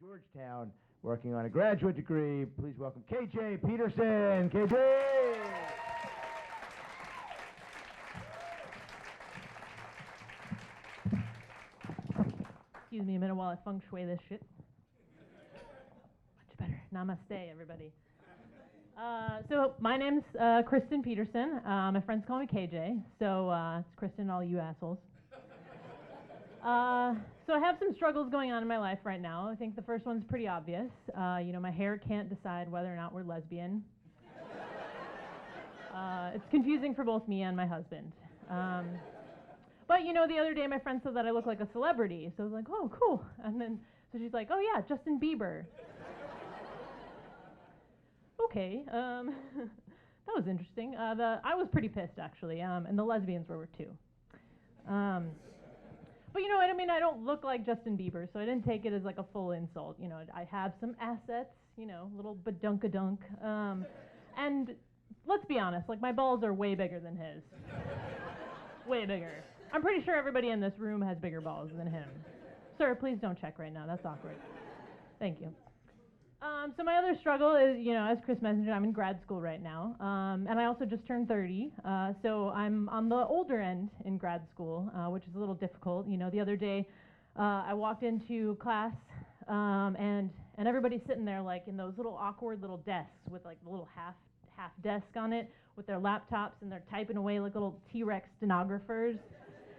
Georgetown, working on a graduate degree. Please welcome KJ Pettersen. KJ! Excuse me a minute while I feng shui this shit. Much better. Namaste, everybody. So my name's Kristin Pettersen. My friends call me KJ, so it's Kristin, all you assholes. So I have some struggles going on in my life right now. I think the first one's pretty obvious. My hair can't decide whether or not we're lesbian. It's confusing for both me and my husband. But the other day my friend said that I look like a celebrity, so I was like, oh, cool. And then so she's like, oh yeah, Justin Bieber. Okay, that was interesting. I was pretty pissed actually, and the lesbians were too. But you know what I mean? I don't look like Justin Bieber, so I didn't take it as like a full insult. I have some assets, little badunkadunk. And let's be honest, like my balls are way bigger than his. Way bigger. I'm pretty sure everybody in this room has bigger balls than him. Sir, please don't check right now. That's awkward. Thank you. So my other struggle is, as Chris mentioned, I'm in grad school right now, and I also just turned 30, so I'm on the older end in grad school, which is a little difficult. The other day I walked into class, and everybody's sitting there like in those little awkward little desks with like the little half desk on it with their laptops, and they're typing away like little T-Rex stenographers.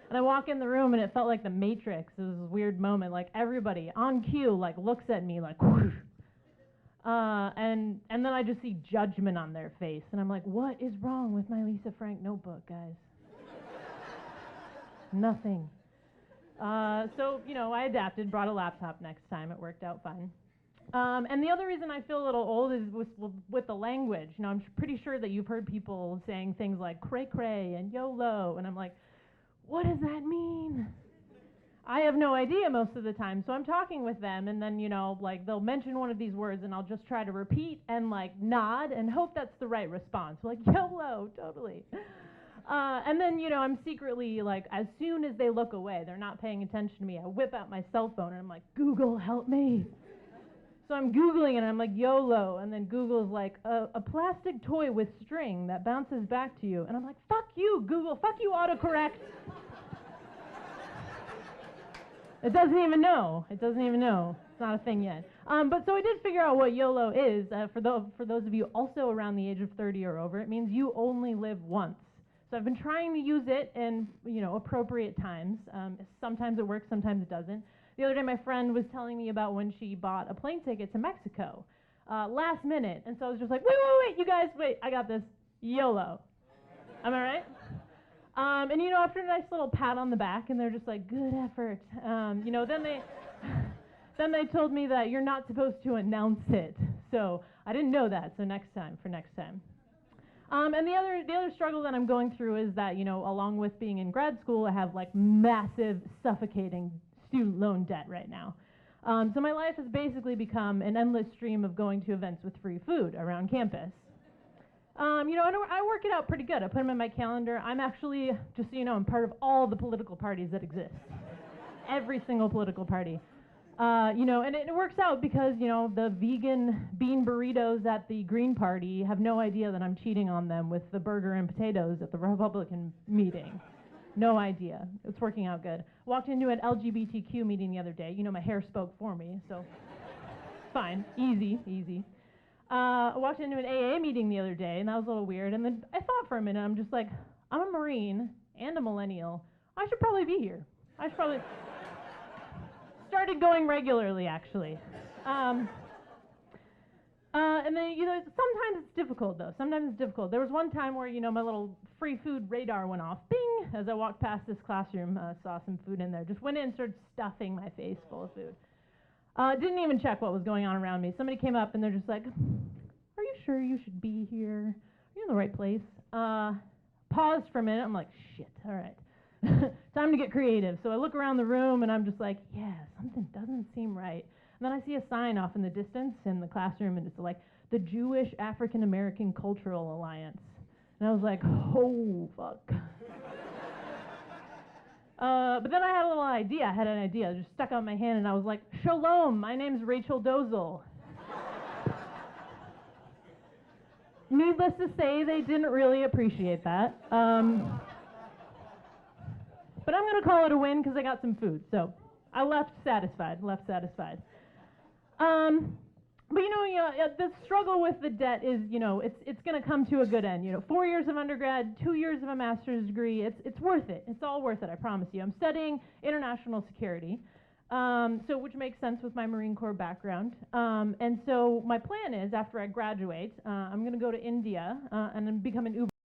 And I walk in the room and it felt like the Matrix. It was this weird moment, like everybody on cue like looks at me like whoosh. And then I just see judgment on their face, and I'm like, what is wrong with my Lisa Frank notebook, guys? Nothing. So I adapted, brought a laptop next time. It worked out fine. And the other reason I feel a little old is with the language. I'm pretty sure that you've heard people saying things like cray cray and YOLO, and I'm like, what does that mean? I have no idea most of the time, so I'm talking with them, and then, like, they'll mention one of these words, and I'll just try to repeat and, like, nod and hope that's the right response. Like, YOLO, totally. And then, I'm secretly, like, as soon as they look away, they're not paying attention to me, I whip out my cell phone, and I'm like, Google, help me. So I'm Googling it, and I'm like, YOLO, and then Google's like, a plastic toy with string that bounces back to you. And I'm like, fuck you, Google, fuck you, autocorrect. It doesn't even know. It's not a thing yet. But so I did figure out what YOLO is. For those of you also around the age of 30 or over, it means you only live once. So I've been trying to use it in, appropriate times. Sometimes it works, sometimes it doesn't. The other day my friend was telling me about when she bought a plane ticket to Mexico, last minute. And so I was just like, wait, you guys, wait, I got this. YOLO. Am I right? And after a nice little pat on the back, and they're just like, good effort. Then they told me that you're not supposed to announce it. So I didn't know that. So next time. And the other struggle that I'm going through is that, along with being in grad school, I have like massive, suffocating student loan debt right now. So my life has basically become an endless stream of going to events with free food around campus. I work it out pretty good. I put them in my calendar. I'm actually, just so you know, I'm part of all the political parties that exist. Every single political party. And it works out because, the vegan bean burritos at the Green Party have no idea that I'm cheating on them with the burger and potatoes at the Republican meeting. No idea. It's working out good. Walked into an LGBTQ meeting the other day. My hair spoke for me, so fine. Easy. I walked into an AA meeting the other day, and that was a little weird. And then I thought for a minute, I'm just like, I'm a Marine and a millennial. I should probably be here. I should probably... Started going regularly, actually. And then, sometimes it's difficult, though. There was one time where, my little free food radar went off. Bing! As I walked past this classroom, saw some food in there. Just went in and started stuffing my face full of food. Didn't even check what was going on around me. Somebody came up and they're just like, are you sure you should be here? Are you in the right place? Paused for a minute. I'm like, shit, all right. Time to get creative. So I look around the room and I'm just like, yeah, something doesn't seem right. And then I see a sign off in the distance in the classroom, and it's like, the Jewish African American Cultural Alliance. And I was like, oh, fuck. But then I had a little idea. I had an idea. I just stuck out my hand and I was like, "Shalom, my name's Rachel Dozel." Needless to say, they didn't really appreciate that. But I'm going to call it a win because I got some food. So I left satisfied. But the struggle with the debt is, it's going to come to a good end. 4 years of undergrad, 2 years of a master's degree. It's worth it. It's all worth it, I promise you. I'm studying international security, which makes sense with my Marine Corps background. And so my plan is, after I graduate, I'm going to go to India and then become an Uber